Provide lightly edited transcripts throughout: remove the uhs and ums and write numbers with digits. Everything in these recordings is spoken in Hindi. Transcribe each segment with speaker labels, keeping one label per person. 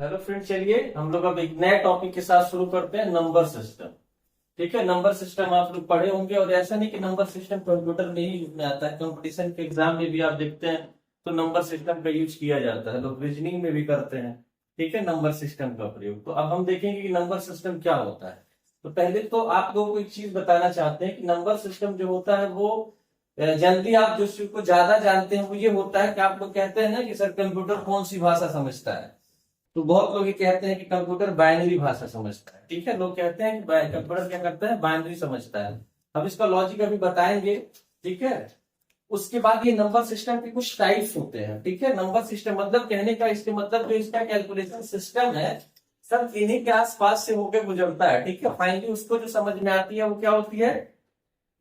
Speaker 1: हेलो फ्रेंड, चलिए हम लोग अब एक नए टॉपिक के साथ शुरू करते हैं, नंबर सिस्टम। ठीक है, नंबर सिस्टम आप लोग पढ़े होंगे और ऐसा नहीं कि नंबर सिस्टम कंप्यूटर में ही यूज में आता है, कंपटीशन के एग्जाम में भी आप देखते हैं तो नंबर सिस्टम का यूज किया जाता है, लोग रीजनिंग में भी करते हैं। ठीक है, नंबर सिस्टम का प्रयोग। तो अब हम देखेंगे कि नंबर सिस्टम क्या होता है। तो पहले तो आप लोगों को एक चीज बताना चाहते हैं कि नंबर सिस्टम जो होता है वो जनरली आप जिस चीज को ज्यादा जानते हैं वो ये होता है कि आप लोग कहते हैं ना कि सर कंप्यूटर कौन सी भाषा समझता है। तो बहुत लोग ये कहते हैं कि कंप्यूटर बाइनरी भाषा समझता है। ठीक है, लोग कहते हैं कि कंप्यूटर क्या करता है, बाइनरी समझता है। अब इसका लॉजिक अभी बताएंगे। ठीक है, उसके बाद ये नंबर सिस्टम के कुछ टाइप्स होते हैं। ठीक है, नंबर सिस्टम मतलब कहने का इसके मतलब जो इसका कैलकुलेशन सिस्टम है सब इन्हीं के आसपास से होकर गुजरता है। ठीक है, फाइनली उसको जो समझ में आती है वो क्या होती है,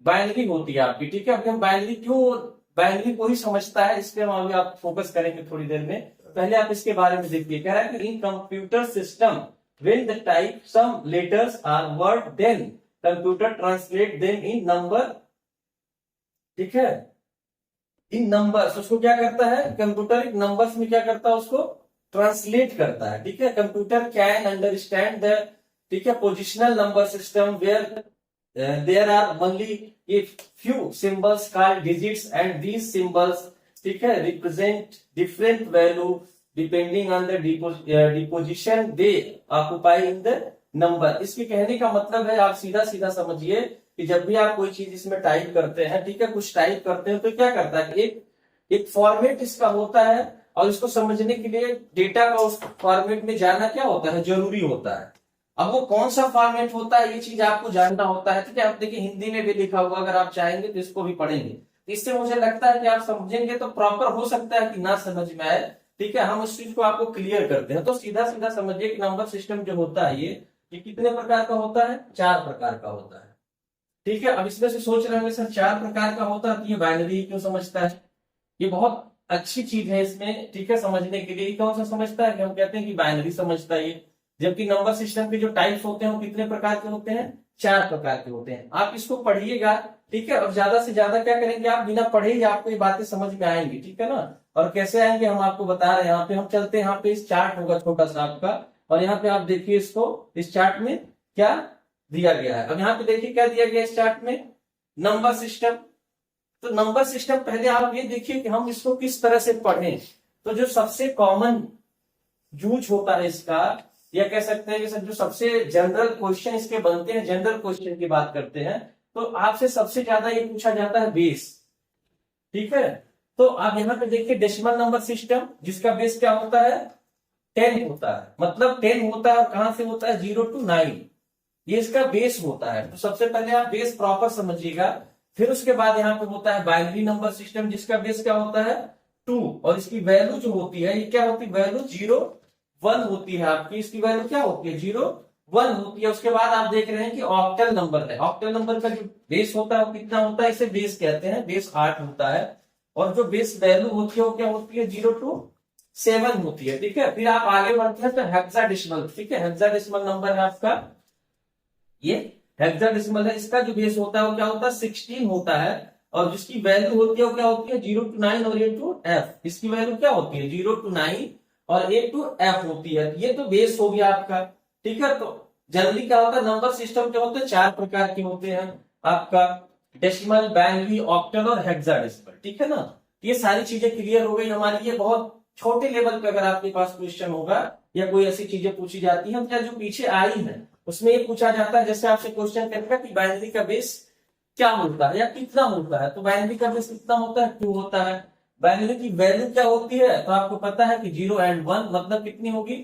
Speaker 1: बाइनरी होती है आपकी। ठीक है, अभी हम बाइनरी क्यों, बाइनरी को ही समझता है इस पे हम अभी आप फोकस करेंगे थोड़ी देर में। पहले आप इसके बारे में देखिए, कह रहा है कि इन computer system when the type some letters are word then computer translate them in number। ठीक है, इन नंबर्स उसको क्या करता है, कंप्यूटर नंबर्स में क्या करता है, उसको ट्रांसलेट करता है। ठीक है, कंप्यूटर कैन अंडरस्टैंड द, ठीक है, positional number system where there are only a few symbols called digits and these symbols, ठीक है, represent different value depending on the deposition they occupy in the number. इसके कहने का मतलब है, आप सीधा सीधा समझिए कि जब भी आप कोई चीज इसमें टाइप करते हैं, ठीक है, कुछ टाइप करते हैं तो क्या करता है, एक एक फॉर्मेट इसका होता है और इसको समझने के लिए डेटा का उस फॉर्मेट में जाना क्या होता है, जरूरी होता है। अब वो कौन सा फॉर्मेट होता है ये चीज आपको जानना होता है। ठीक है, आप देखिए हिंदी में भी लिखा हुआ, अगर आप चाहेंगे तो इसको भी पढ़ेंगे। इससे मुझे लगता है कि आप समझेंगे तो प्रॉपर, हो सकता है कि ना समझ में आए। ठीक है, हम उस चीज को आपको क्लियर करते हैं। तो सीधा सीधा समझिए कि नंबर सिस्टम जो होता है ये कितने प्रकार का होता है, 4 प्रकार का होता है। ठीक है, अब इसमें से सोच रहे होंगे सर 4 प्रकार का होता है तो ये बाइनरी क्यों समझता है। ये बहुत अच्छी चीज है इसमें, ठीक है, समझने के लिए। कौन सा समझता है कि हम कहते हैं कि बाइनरी समझता है ये, जबकि नंबर सिस्टम के जो टाइप्स होते हैं वो कितने प्रकार के होते हैं, 4 प्रकार के होते हैं। आप इसको पढ़िएगा। ठीक है, और ज्यादा से ज्यादा क्या करेंगे, आप बिना पढ़े ही आपको ये बातें समझ में आएंगी। ठीक है ना, और कैसे आएंगे हम आपको बता रहे हैं। यहाँ पे हम चलते हैं, यहाँ पे इस चार्ट होगा छोटा सा आपका, और यहाँ पे आप देखिए इसको, इस चार्ट में क्या दिया गया है। अब यहाँ पे देखिए क्या दिया गया है इस चार्ट में, नंबर सिस्टम। तो नंबर सिस्टम पहले आप ये देखिए कि हम इसको किस तरह से पढ़ें। तो जो सबसे कॉमन यूज होता है इसका, या कह सकते हैं कि सर जो सबसे जनरल क्वेश्चन इसके बनते हैं, जनरल क्वेश्चन की बात करते हैं तो आपसे सबसे ज्यादा ये पूछा जाता है बेस। ठीक है, तो आप यहाँ पे देखिए डेसिमल नंबर सिस्टम, जिसका बेस क्या होता है, 10 होता है। मतलब 10 होता है, और कहां से होता है, 0 to 9, ये इसका बेस होता है। तो सबसे पहले आप बेस प्रॉपर समझिएगा। फिर उसके बाद यहाँ पे होता है बाइनरी नंबर सिस्टम, जिसका बेस क्या होता है, 2, और इसकी वैल्यू जो होती है ये क्या होती है, वैल्यू 0 1 होती है आपकी। इसकी वैल्यू क्या होती है, 0 1 होती है। उसके बाद आप देख रहे हैं कि ऑक्टल नंबर है, ऑक्टल नंबर का जो बेस होता है वो कितना होता है, इसे बेस कहते हैं, बेस 8 होता है। और जो बेस वैल्यू होती है वो क्या होती है, 0 to 7 होती है। ठीक है, फिर आप आगे बढ़ते हैं तो हेक्साडेसिमल। ठीक है, हेक्साडेसिमल नंबर है आपका, ये हेक्साडेसिमल है। इसका जो बेस होता है वो क्या होता है, 16 होता है। और जिसकी वैल्यू होती है वो क्या होती है, 0 to 9 और A to F। इसकी वैल्यू क्या होती है, 0 to 9 और A to F होती है। ये तो बेस हो गया आपका। ठीक है, तो जनरली क्या होता है, नंबर सिस्टम क्या होते हैं, 4 प्रकार के होते हैं आपका, डेसिमल, बाइनरी, ऑक्टल और हेक्साडेसिमल। ठीक है ना, ये सारी चीजें क्लियर हो गई हमारी। ये बहुत छोटे लेवल पे अगर आपके पास क्वेश्चन होगा या कोई ऐसी चीजें पूछी जाती है या जो पीछे आई है उसमें ये पूछा जाता है, जैसे आपसे क्वेश्चन करेगा कि बाइनरी का बेस क्या होता है या कितना होता है, तो बाइनरी का बेस कितना होता है, 2 होता है। बाइनरी की वैल्यू क्या होती है, तो आपको पता है कि 0 and 1, मतलब कितनी होगी,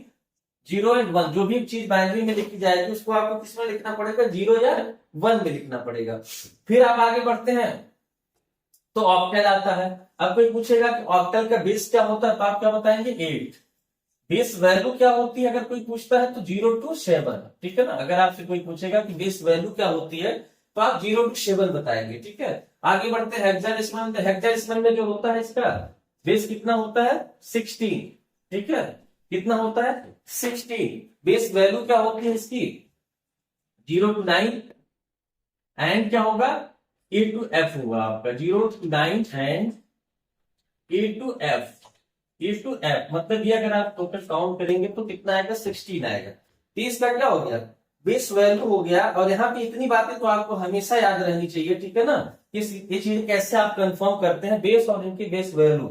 Speaker 1: 0 and 1। जो भी चीज बाइनरी में लिखी जाएगी उसको आपको किस में लिखना पड़ेगा, 0 या 1 में लिखना पड़ेगा। फिर आप आगे बढ़ते हैं तो ऑक्टल आता है। अब कोई पूछेगा कि ऑक्टल का बेस क्या होता है, तो आप क्या बताएंगे, 8। बेस वैल्यू क्या होती है, अगर कोई पूछता है तो 0 to 7। ठीक है ना, अगर आपसे कोई पूछेगा कि बेस वैल्यू क्या होती है तो आप 0 to 7 बताएंगे। ठीक है, आगे बढ़ते हैं हेक्साडेसिमल। हेक्साडेसिमल में जो होता है इसका बेस कितना होता है, 16। ठीक है, कितना होता है, 16। बेस वैल्यू क्या होती है इसकी, 0 to 9 एंड क्या होगा, A to F होगा आपका, 0 to 9 and A to F। To F, मतलब ये अगर आप टोटल काउंट करेंगे तो कितना आएगा, 16 आएगा। तो इसका क्या हो गया, बेस वैल्यू हो गया। और यहाँ पे इतनी बातें तो आपको हमेशा याद रहनी चाहिए, ठीक है ना। ये चीज कैसे आप कंफर्म करते हैं, बेस और इनकी बेस वैल्यू,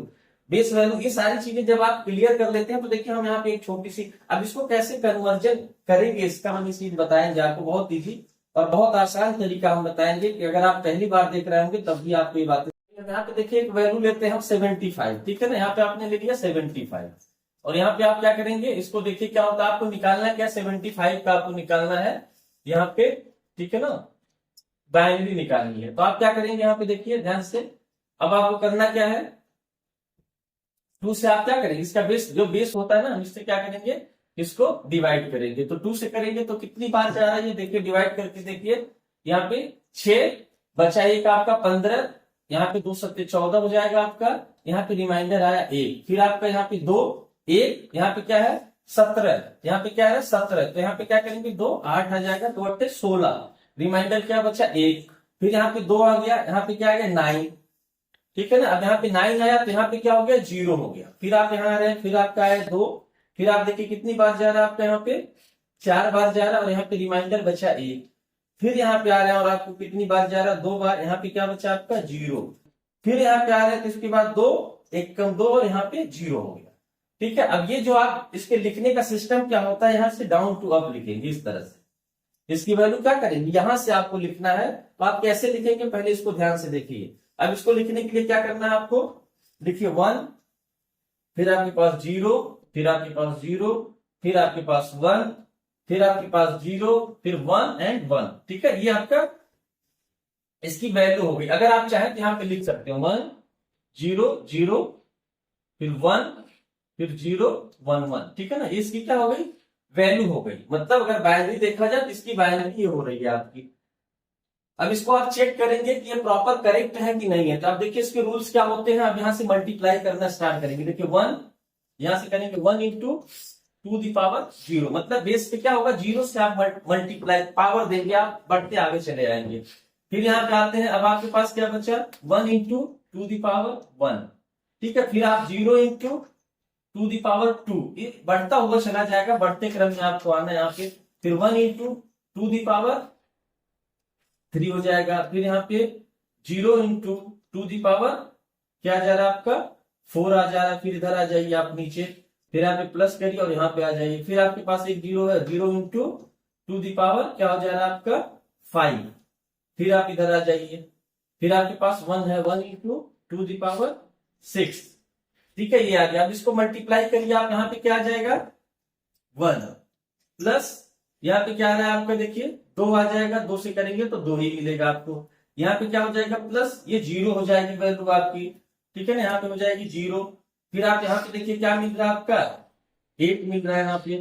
Speaker 1: बेस वैल्यू, ये सारी चीजें जब आप क्लियर कर लेते हैं तो देखिए हम यहाँ पे एक छोटी सी, अब इसको कैसे कन्वर्जन करेंगे इसका हम इस चीज बताएंगे आपको, बहुत इजी और बहुत आसान तरीका हम बताएंगे कि अगर आप पहली बार देख रहे होंगे तब भी आपको ये बातें। यहाँ पे देखिए एक वैल्यू लेते हैं हम 75, ठीक है ना, यहाँ पे आपने ले लिया 75 और यहाँ पे आप क्या करेंगे, इसको देखिए क्या होता है, आपको निकालना है क्या, 75 का आपको निकालना है यहाँ पे, ठीक है ना, बाइनरी निकालनी है। तो आप क्या करेंगे यहाँ पे देखिए ध्यान से, अब आपको करना क्या है, 2 से आप क्या करेंगे, इसका बेस जो बेस होता है ना, हम इससे क्या करेंगे, इसको डिवाइड करेंगे। तो 2 से करेंगे तो कितनी बार जा रहा है ये देखिए, डिवाइड करके देखिए, यहाँ पे 6 बचा, एक आपका 15, यहाँ पे 2 सत्ते 14 हो जाएगा आपका, यहाँ पे रिमाइंडर आया 1, फिर आपका यहाँ पे 2, 1, यहाँ पे क्या है 17, यहाँ पे क्या है 17, तो यहाँ पे क्या करेंगे 2, 8 आ जाएगा, 2 8 16, रिमाइंडर क्या बचा 1, फिर यहाँ पे 2 आ गया, यहाँ पे क्या आ गया 9, ठीक है ना। अब यहाँ पे 9 आया तो यहाँ पे क्या हो गया 0 हो गया, फिर आप यहाँ आ रहे हैं, फिर आपका आया 2, फिर आप देखिए कितनी बार जा रहा है आपका यहाँ पे 4 बार जा रहा है, और यहाँ पे रिमाइंडर बचा 1, फिर यहाँ पे आ रहे हैं और आपको कितनी बार जा रहा है 2 बार, यहाँ पे क्या बचा आपका 0, फिर यहाँ पे आ रहे हैं तो इसके बाद 2, 1 कम 2 और यहाँ पे 0 हो गया, ठीक है। अब ये जो आप इसके लिखने का सिस्टम क्या होता है, यहाँ से डाउन टू अप लिखेंगे इस तरह से, इसकी वैल्यू क्या करेंगे, यहां से आपको लिखना है। तो आप कैसे लिखेंगे पहले इसको ध्यान से देखिए। अब इसको लिखने के लिए क्या करना है आपको, लिखिए 1, फिर आपके पास 0, फिर आपके पास 0, फिर आपके पास 1, फिर आपके पास 0, फिर 1 एंड 1, ठीक है। ये आपका इसकी वैल्यू हो गई। अगर आप चाहें तो यहाँ पे लिख सकते हो 1 0 0, फिर 1, फिर 0 1 1, ठीक है ना। ये इसकी क्या हो गई, वैल्यू हो गई। मतलब अगर बाइनरी देखा जाए तो इसकी बाइनरी हो रही है आपकी। अब इसको आप चेक करेंगे कि ये प्रॉपर करेक्ट है कि नहीं है। तो आप देखिए इसके रूल्स क्या होते हैं। अब यहां से मल्टीप्लाई करना स्टार्ट करेंगे, देखिए 1, यहां से करेंगे 1 इंटू 2 दी पावर 0, मतलब बेस पे क्या होगा 0 से आप मल्टीप्लाई पावर देंगे, आप बढ़ते आगे चले आएंगे। फिर यहाँ पे आते हैं, अब आपके पास क्या बचा 1 इंटू 2 दी पावर 1, ठीक है। फिर आप 0 इंटू 2 दी पावर 2, ये बढ़ता हुआ चला जाएगा, बढ़ते क्रम में आपको आना है यहाँ पे। फिर 1 इंटू 2 दी पावर 3 हो जाएगा। फिर यहाँ पे 0 इंटू 2 दी पावर क्या आ जा रहा है आपका 4 आ जा रहा है। फिर इधर आ जाइए आप नीचे, फिर यहाँ पे प्लस करिए और यहाँ पे आ जाइए। फिर आपके पास एक 0 है, 0 इंटू 2 दी पावर क्या हो जा रहा है आपका 5। फिर आप इधर आ जाइए, फिर आपके पास 1 है, 1 इंटू 2 दी पावर 6, ठीक है। ये आ गया। अब इसको मल्टीप्लाई करिए आप, यहाँ पे क्या आ जाएगा 1 प्लस यहाँ पे क्या आ रहा है आपका देखिए 2 आ जाएगा, 2 से करेंगे तो 2 ही मिलेगा आपको। यहाँ पे क्या हो जाएगा प्लस, ये 0 हो जाएगी वैल्यू आपकी, ठीक है ना, यहाँ पे हो जाएगी 0। फिर आप यहाँ पे देखिए क्या मिल रहा है आपका 8 मिल रहा है यहाँ पे,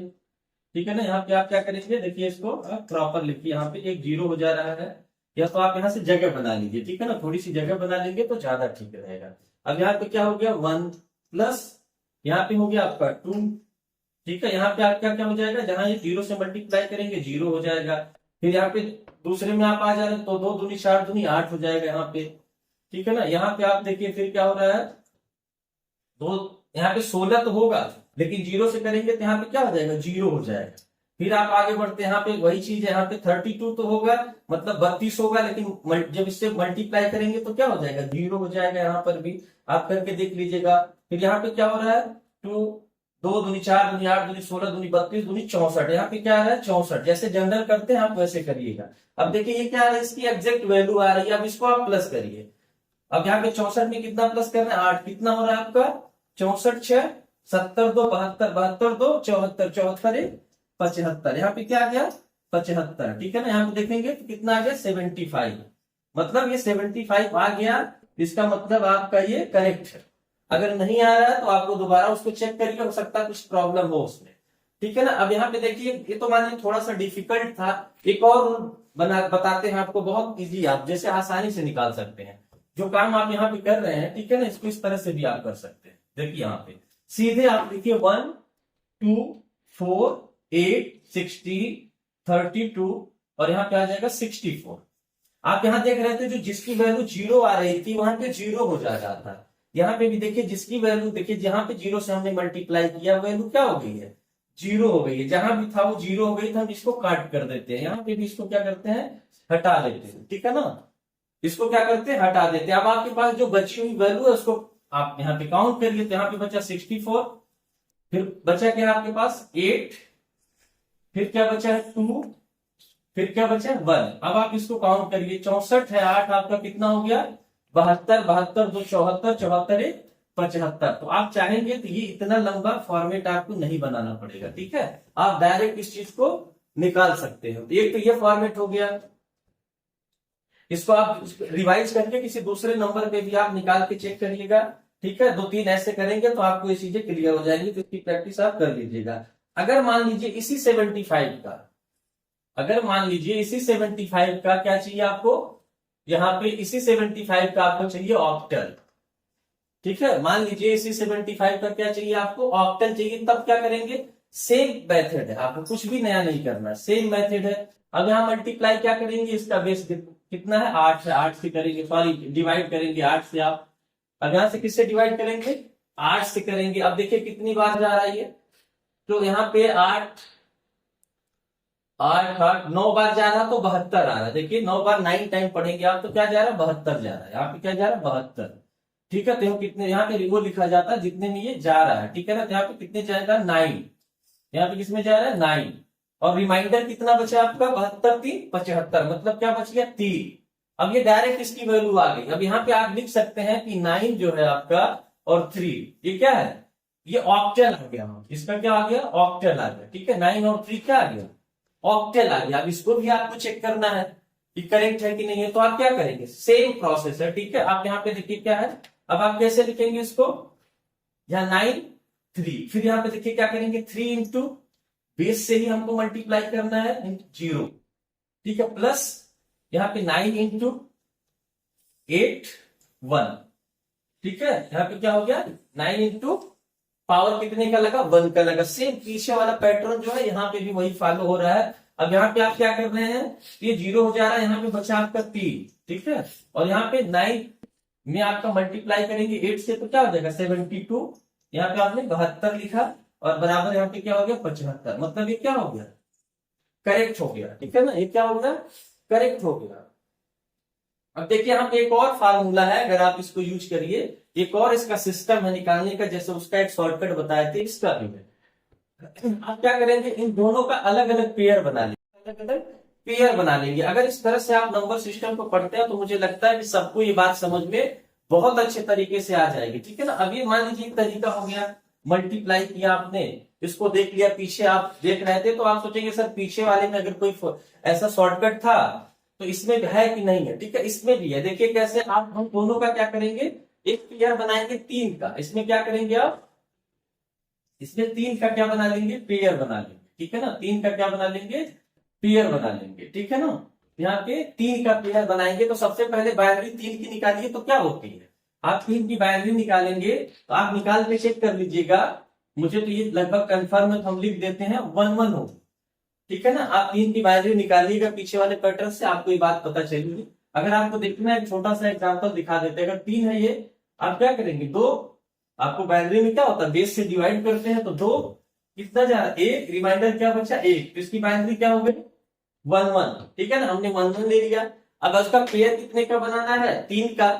Speaker 1: ठीक है ना। यहाँ पे आप क्या करेंगे देखिए, इसको प्रॉपर लिखिए, यहाँ पे एक 0 हो जा रहा है, या तो आप यहाँ से जगह बना लीजिए, ठीक है ना, थोड़ी सी जगह बना लेंगे तो ज्यादा ठीक रहेगा। अब यहाँ पे क्या हो गया 1 प्लस यहाँ पे हो गया आपका 2, ठीक है। यहाँ पे आप क्या क्या हो जाएगा, जहां ये 0 से मल्टीप्लाई करेंगे 0 हो जाएगा। फिर यहाँ पे दूसरे में आप आ जा रहे हैं तो 2 दूनी 4 दूनी 8 हो जाएगा यहाँ पे, ठीक है ना। यहाँ पे आप देखिए फिर क्या हो रहा है, दो यहाँ पे 16 तो होगा, लेकिन 0 से करेंगे तो यहाँ पे क्या हो जाएगा 0 हो जाएगा। फिर आप आगे बढ़ते हैं, यहाँ पे वही चीज है, यहाँ पे 32 तो होगा, मतलब 32 होगा, लेकिन जब इससे मल्टीप्लाई करेंगे तो क्या हो जाएगा 0 हो जाएगा। यहाँ पर भी आप करके देख लीजिएगा। फिर यहाँ पे क्या हो रहा है 2 2 दूनी 4 दूनी 8 दूनी 16 दूनी 32 दूनी 64, यहाँ पे क्या आ रहा है 64। जैसे जनरल करते हैं आप वैसे करिएगा। अब देखिए ये क्या आ रहा है, इसकी एग्जैक्ट वैल्यू आ रही है। अब इसको आप प्लस करिए। अब यहाँ पे 64 में कितना प्लस करना है 8, कितना हो रहा है आपका 64 6 70 2 72 72 2 74 74 1 75, यहाँ पे क्या आ गया 75, ठीक है ना। यहाँ पे देखेंगे तो कितना आ गया 75, मतलब ये 75 आ गया। इसका मतलब आपका ये करेक्ट है। अगर नहीं आ रहा है तो आपको दोबारा उसको चेक करिए, हो सकता है कुछ प्रॉब्लम हो उसमें, ठीक है ना। अब यहाँ पे देखिए ये तो मान लीजिए थोड़ा सा डिफिकल्ट था, एक और बताते हैं आपको, बहुत इजी, आप जैसे आसानी से निकाल सकते हैं जो काम आप यहाँ पे कर रहे हैं, ठीक है ना। इसको इस तरह से भी आप कर सकते हैं। देखिए यहाँ पे सीधे आप लिखिए 1 2 4 8 16 32 और यहाँ पे आ जाएगा 64। आप यहाँ देख रहे थे जो जिसकी वैल्यू 0 आ रही थी वहां पे 0 हो जा रहा था, यहाँ पे भी देखिए जिसकी वैल्यू देखिए जहां पे 0 से हमने मल्टीप्लाई किया वैल्यू क्या हो गई है, 0 हो गई है। जहां भी था वो 0 हो गई तो हम इसको काट कर देते हैं, यहाँ पे भी इसको क्या करते हैं, हटा देते हैं, ठीक है ना। इसको क्या करते हैं, हटा देते हैं। अब आपके पास जो बची हुई वैल्यू है उसको आप यहाँ पे काउंट करिए। तो यहाँ पे बचा 64, फिर बचा क्या आपके पास 8, फिर क्या बचा है 2, फिर क्या बचा है 1। अब आप इसको काउंट करिए, 64 है 8, आपका कितना हो गया 72, 72 2 74, 74 1 75। तो आप चाहेंगे तो ये इतना लंबा फॉर्मेट आपको नहीं बनाना पड़ेगा, ठीक है, आप डायरेक्ट इस चीज को निकाल सकते हो। एक तो ये फॉर्मेट हो गया, इसको आप रिवाइज करके किसी दूसरे नंबर पे भी आप निकाल के चेक करिएगा, ठीक है। 2-3 ऐसे करेंगे तो आपको ये चीजें क्लियर हो जाएंगी, तो इसकी प्रैक्टिस आप कर लीजिएगा। अगर मान लीजिए इसी 75 का, अगर मान लीजिए इसी 75 का क्या चाहिए आपको, यहाँ पे इसी 75 का आपको चाहिए ऑक्टल, ठीक है। मान लीजिए इसी 75 का क्या चाहिए आपको, ऑक्टल चाहिए, तब क्या करेंगे, सेम मेथड है, आपको कुछ भी नया नहीं करना, सेम मेथड है। अब यहाँ मल्टीप्लाई क्या करेंगे, इसका बेस कितना है 8 है, 8 से करेंगे, सॉरी डिवाइड करेंगे 8 से। आप अब यहाँ से किससे डिवाइड करेंगे, 8 से करेंगे। अब देखिए कितनी बार जा रहा है ये, तो यहाँ पे 8 8 8 9 बार जा रहा तो 72 आ रहा है। देखिए 9 बार 9 टाइम पढ़ेंगे आप तो क्या जा रहा है 72 जा रहा है, यहाँ पे क्या जा रहा है 72, ठीक है। तो हम कितने यहाँ पे वो लिखा जाता है जितने में ये जा रहा है, ठीक है ना। तो यहाँ पे कितने जाएगा 9, यहाँ पे किसमें जा रहा है 9, और रिमाइंडर कितना बचा आपका 72 3 75, मतलब क्या बच गया 3। अब ये डायरेक्ट इसकी वैल्यू आ गई। अब यहाँ पे आप लिख सकते हैं कि 9 जो है आपका और 3 ये क्या है, ये ऑक्टल आ गया, इसका क्या आ गया ऑक्टल आ गया, ठीक है। 9 और 3 क्या आ गया ऑक्टल आ गया। अब इसको भी आपको चेक करना है कि करेक्ट है कि नहीं है, तो आप क्या करेंगे, सेम प्रोसेस है, ठीक है। आप यहाँ पे देखिए क्या है, अब आप कैसे लिखेंगे इसको, यहाँ 9 3, फिर यहाँ पे देखिए क्या करेंगे 3 इंटू बेस से ही हमको मल्टीप्लाई करना है 0, ठीक है, प्लस यहाँ पे 9 इंटू 8 1, ठीक है। यहाँ पे क्या हो गया 9 इंटू पावर कितने का लगा 1 का लगा। सेम पीछे वाला पैटर्न जो है यहाँ पे भी वही फॉलो हो रहा है। अब यहाँ पे आप क्या कर रहे हैं, ये 0 हो जा रहा है, यहाँ पे बचा आपका 3, ठीक है, और यहाँ पे 9 में आपका मल्टीप्लाई करेंगे 8 से तो क्या हो जाएगा 72, यहाँ पे आपने 72 लिखा, और बराबर यहाँ पे क्या हो गया 75, मतलब ये क्या हो गया करेक्ट हो गया, ठीक है ना, ये क्या हो गया करेक्ट हो गया। अब देखिए यहाँ पे एक और फार्मूला है, अगर आप इसको यूज करिए, एक और इसका सिस्टम है निकालने का, जैसे उसका एक शॉर्टकट बताए थे, इसका भी है। आप क्या करेंगे, इन दोनों का अलग अलग पेयर बना लेंगे, अलग अलग पेयर बना लेंगे। अगर इस तरह से आप नंबर सिस्टम को पढ़ते हैं तो मुझे लगता है कि सबको ये बात समझ में बहुत अच्छे तरीके से आ जाएगी, ठीक है ना। अभी मान लीजिए एक तरीका हो गया, मल्टीप्लाई किया आपने, इसको देख लिया, पीछे आप देख रहे थे तो आप सोचेंगे सर पीछे वाले में अगर कोई ऐसा शॉर्टकट था तो इसमें है कि नहीं है, ठीक है, इसमें भी है। देखिए कैसे, आप हम दोनों का क्या करेंगे, एक पेयर बनाएंगे 3 का, इसमें क्या करेंगे आप, इसमें 3 का क्या बना लेंगे पेयर बना लेंगे, ठीक है ना, 3 का क्या बना लेंगे पेयर बना लेंगे, ठीक है ना। यहाँ पे 3 का पेयर बनाएंगे तो सबसे पहले बाइनरी 3 की निकालिए तो क्या होती है, आप 3 की बाइनरी निकालेंगे तो आप निकाल के चेक कर लीजिएगा, मुझे तो ये लगभग कंफर्म है, तो हम लिख देते हैं 1 1 हो, ठीक है ना। आप 3 की बाइनरी निकालिएगा पीछे वाले पैटर्न से, आपको ये बात पता चलेगी। अगर आपको देखना है एक छोटा सा एग्जांपल दिखा देते हैं, अगर 3 है ये, आप क्या करेंगे 2, आपको बाइनरी में क्या होता है बेस से डिवाइड करते हैं, तो 2 कितना जा रहा है 1, रिमाइंडर क्या बचा 1, तो इसकी बाइनरी क्या हो गई 1 1, ठीक है ना, हमने 1 1 ले लिया। अब उसका पेयर कितने का बनाना है 3 का,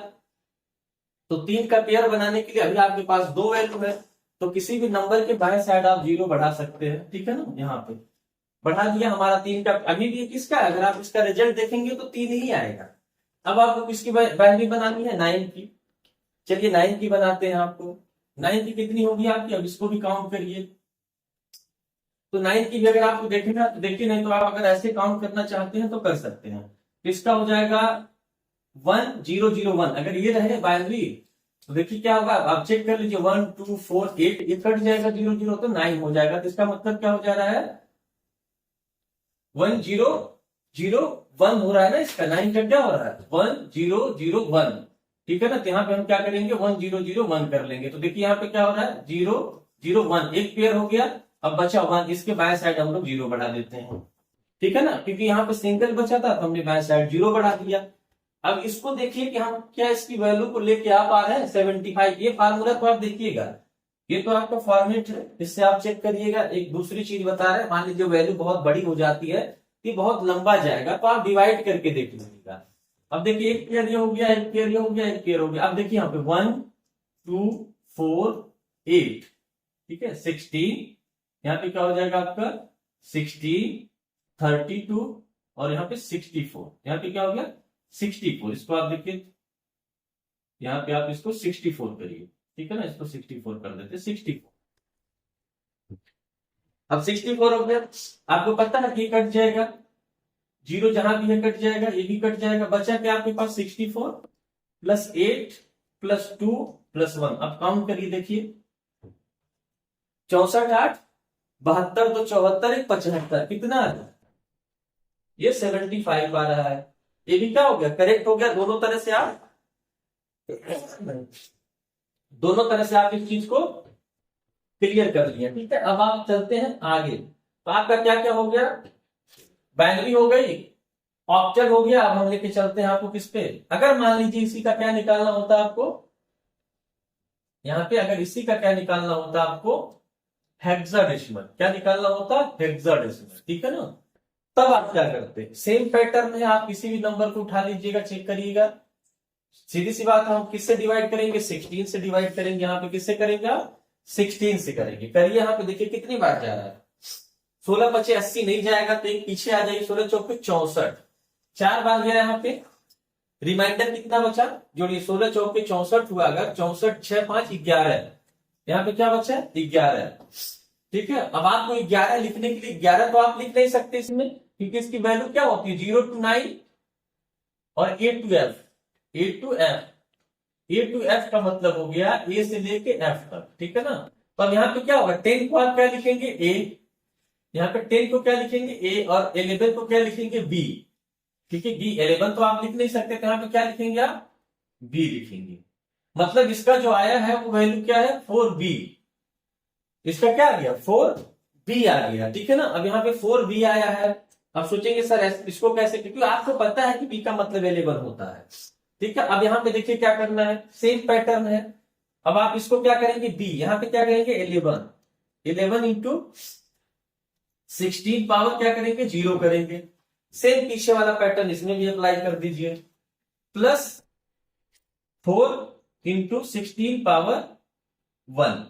Speaker 1: तो 3 का पेयर बनाने के लिए अभी आपके पास 2 वैल्यू है, तो किसी भी नंबर के बाएं साइड आप 0 बढ़ा सकते हैं, ठीक है ना। यहाँ पे बढ़ा दिया हमारा 3 का, अभी भी किसका, अगर आप इसका रिजल्ट देखेंगे तो 3 ही आएगा। अब आपको किसकी बाइनरी बनानी है 9 की, चलिए 9 की बनाते हैं। आपको 9 की कितनी होगी आपकी, अब इसको भी काउंट करिए। तो 9 की भी अगर आपको देखेगा तो देखिए, नहीं तो आप अगर ऐसे काउंट करना चाहते हैं तो कर सकते हैं। तो इसका हो जाएगा 1 0 0 1, अगर ये रहे बाइनरी तो देखिए क्या होगा, आप चेक कर लीजिए 1 2 4 8, ये कट जाएगा 0 0 तो 9 हो जाएगा। तो इसका मतलब क्या हो जा रहा है 1 0 0 1 हो रहा है ना, इसका 9 का क्या हो रहा है 1 0 0 1, ठीक है ना। तो यहाँ पे हम क्या करेंगे 1 0 0 1 कर लेंगे। तो देखिए यहाँ पे क्या हो रहा है 0 0 1, एक पेयर हो गया, अब बचा 1, इसके बाएं साइड हम लोग 0 बढ़ा देते हैं, ठीक है ना, क्योंकि यहाँ पे सिंगल बचा था तो हमने बाएं साइड 0 बढ़ा दिया। अब इसको देखिए कि हम क्या इसकी वैल्यू को लेके आ पा रहे हैं 75। ये फार्मूला तो आप देखिएगा, ये तो आपका फॉर्मेट है, इससे आप चेक करिएगा। एक दूसरी चीज बता रहे हैं, मान लीजिए वैल्यू बहुत बड़ी हो जाती है, ये बहुत लंबा जाएगा, तो आप डिवाइड करके देख लीजिएगा। अब देखिए एक पेयर ये हो गया, एक पेयर ये हो गया, एक पेयर हो गया। अब देखिए यहाँ पे 1 2 4 8, ठीक है 16, यहाँ पे क्या हो जाएगा आपका 16 32 और यहाँ पे 64, यहाँ पे क्या हो गया 64। इसको आप देखिए, यहाँ पे आप इसको 64 करिए, ठीक है ना, इसको 64 कर देते 64। अब 64 हो गया, आपको पता है कि कट जाएगा, जीरो जहां भी है कट जाएगा, ये भी कट जाएगा, बचा क्या आपके पास 64 प्लस 8 प्लस 2 प्लस 1। अब काउंट करिए, देखिए 64 8 72 तो 74 1 75, कितना आ रहा है, ये 75 आ रहा है। ये भी क्या हो गया, करेक्ट हो गया। दोनों तरह से आप इस चीज को क्लियर कर लिया, ठीक है। अब आप चलते हैं आगे, तो आपका क्या क्या हो गया, बाइनरी हो गई, ऑक्टल हो गया। अब हम लेके चलते हैं आपको किस पे, अगर मान लीजिए इसी का क्या निकालना होता आपको, यहाँ पे अगर इसी का क्या निकालना होता आपको, हेक्साडेसिमल, क्या निकालना होता हेक्साडेसिमल, ठीक है ना। तब आप क्या करते, सेम पैटर्न है, आप किसी भी नंबर को उठा लीजिएगा, चेक करिएगा, सीधी सी बात है, हम किससे डिवाइड करेंगे 16 से डिवाइड करेंगे। यहाँ पे किससे करेंगे आप 16 से करेंगे। करिए, यहाँ पे देखिए कितनी बार जा रहा है, 16 5 80 नहीं जाएगा, तो एक पीछे आ जाइए, 16 चौके 64, 4 बार गया यहाँ पे, रिमाइंडर कितना बचा, जोड़िए 16 चौके 64 हुआ, अगर 64 6 5 11, यहाँ पे क्या बचा 11, ठीक है। अब आपको 11 लिखने के लिए 11 तो आप लिख नहीं सकते इसमें, क्योंकि इसकी वैल्यू क्या होती है 0 to 9 और A to F, A to F, A to F का मतलब हो गया A से लेके F तक, ठीक है ना। तो अब यहाँ पे क्या होगा, 10 को आप क्या लिखेंगे A, यहाँ पे 10 को क्या लिखेंगे A, और 11 को क्या लिखेंगे B, ठीक है। B 11 तो आप लिख नहीं सकते, तो यहाँ पे क्या लिखेंगे आप B लिखेंगे। मतलब इसका जो आया है वो वैल्यू क्या है 4B, इसका क्या आ गया 4B आ गया, ठीक है ना। अब यहाँ पे 4B आया है, अब सोचेंगे सर इसको कैसे, क्योंकि आपको पता है कि B का मतलब 11 होता है, ठीक है। अब यहाँ पे देखिए क्या करना है, सेम पैटर्न है। अब आप इसको क्या करेंगे B, यहाँ पे क्या करेंगे 11 इंटू 16 पावर क्या करेंगे 0 करेंगे। सेम पीछे वाला पैटर्न इसमें भी अप्लाई कर दीजिए, प्लस 4 इंटू 16 पावर 1।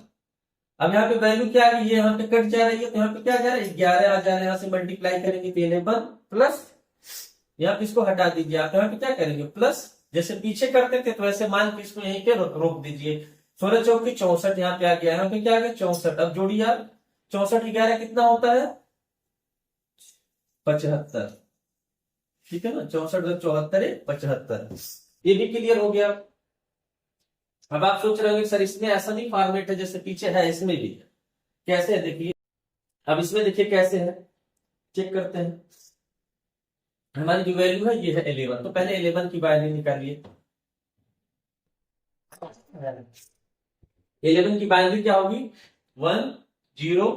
Speaker 1: अब यहाँ पे वैल्यू क्या आ रही है, यहाँ पे कट जा रही है, तो यहाँ पे क्या जा रहा है 11 आ जा रहा है, यहाँ से मल्टीप्लाई करेंगे तो 11 प्लस, यहाँ पे इसको हटा दीजिए आप, यहाँ पे क्या करेंगे प्लस, जैसे पीछे करते थे तो वैसे मान के इसको यहीं पे रोक दीजिए। 16 चौकी 64 यहाँ पे आ गया, यहाँ पे क्या आ गया 64। अब जोड़िए आप 64 11 कितना होता है 75, ठीक है ना। 64 74 75, ये भी क्लियर हो गया। अब आप सोच रहे होंगे सर इसमें ऐसा नहीं फॉर्मेट है जैसे पीछे है, इसमें भी है, कैसे है देखिए। अब इसमें देखिए कैसे है, चेक करते हैं। हमारी जो वैल्यू है ये है 11, तो पहले 11 की वैल्यू निकालिए। 11 की वैल्यू क्या होगी 1 0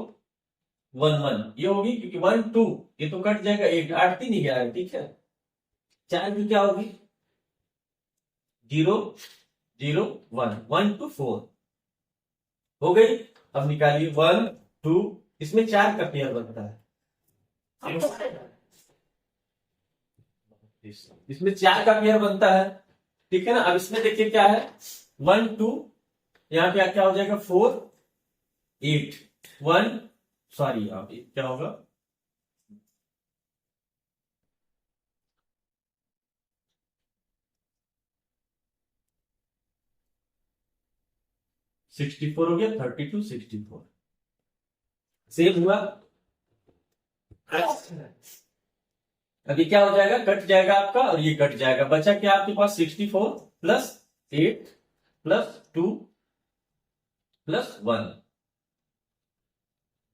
Speaker 1: 1 1, ये होगी, क्योंकि 1 2 ये तो कट जाएगा, 8 8 3 11, ठीक है। 4 की क्या होगी 0 0 1 1 2 4 हो गई। अब निकालिए 1 2, इसमें 4 का पेयर बनता है, इसमें 4 का पेयर बनता है, ठीक है ना। अब इसमें देखिए क्या है 1 2, यहाँ पे क्या हो जाएगा 4 8 1, सॉरी आप क्या होगा 64 हो गया, 32 64 सेम हुआ। अभी क्या हो जाएगा, कट जाएगा आपका और ये कट जाएगा, बचा क्या आपके पास 64 प्लस 8 प्लस 2 प्लस 1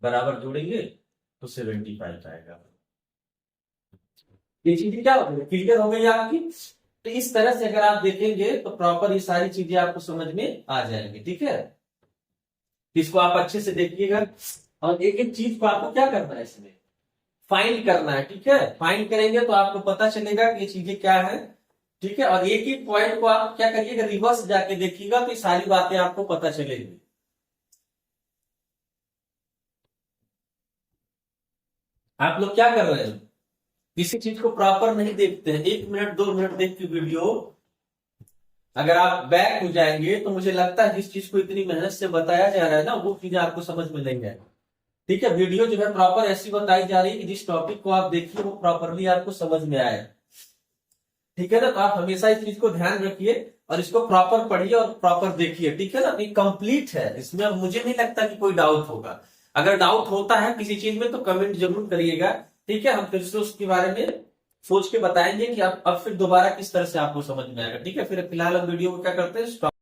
Speaker 1: बराबर जोड़ेंगे तो 75 आएगा। ये चीजें क्या हो गई, क्लियर हो गई आपकी। तो इस तरह से अगर आप देखेंगे तो प्रॉपर ये सारी चीजें आपको समझ में आ जाएंगी, ठीक है। इसको आप अच्छे से देखिएगा, और एक एक चीज को आपको क्या करना है इसमें फाइंड करना है, ठीक है। फाइंड करेंगे तो आपको पता चलेगा कि ये चीजें क्या है, ठीक है, और एक एक पॉइंट को आप क्या करिएगा, रिवर्स जाके देखिएगा तो ये सारी बातें आपको पता चलेगी। आप लोग क्या कर रहे हैं, किसी चीज को प्रॉपर नहीं देखते हैं, 1 मिनट 2 मिनट देख के वीडियो अगर आप बैक हो जाएंगे तो मुझे लगता है जिस चीज को इतनी मेहनत से बताया जा रहा है ना वो चीजें आपको समझ में नहीं आएगी। ठीक है, वीडियो जो है प्रॉपर ऐसी बताई जा रही है कि जिस टॉपिक को आप देखिए वो प्रॉपरली आपको समझ में आए। ठीक है ना, तो आप हमेशा इस चीज को ध्यान रखिए और इसको प्रॉपर पढ़िए और प्रॉपर देखिए। ठीक है ना, ये कंप्लीट है, इसमें मुझे नहीं लगता कि कोई डाउट होगा। अगर डाउट होता है किसी चीज में तो कमेंट जरूर करिएगा। ठीक है, हम फिर से उसके बारे में सोच के बताएंगे कि अब फिर दोबारा किस तरह से आपको समझ में आएगा। ठीक है, फिर फिलहाल हम वीडियो को क्या करते हैं,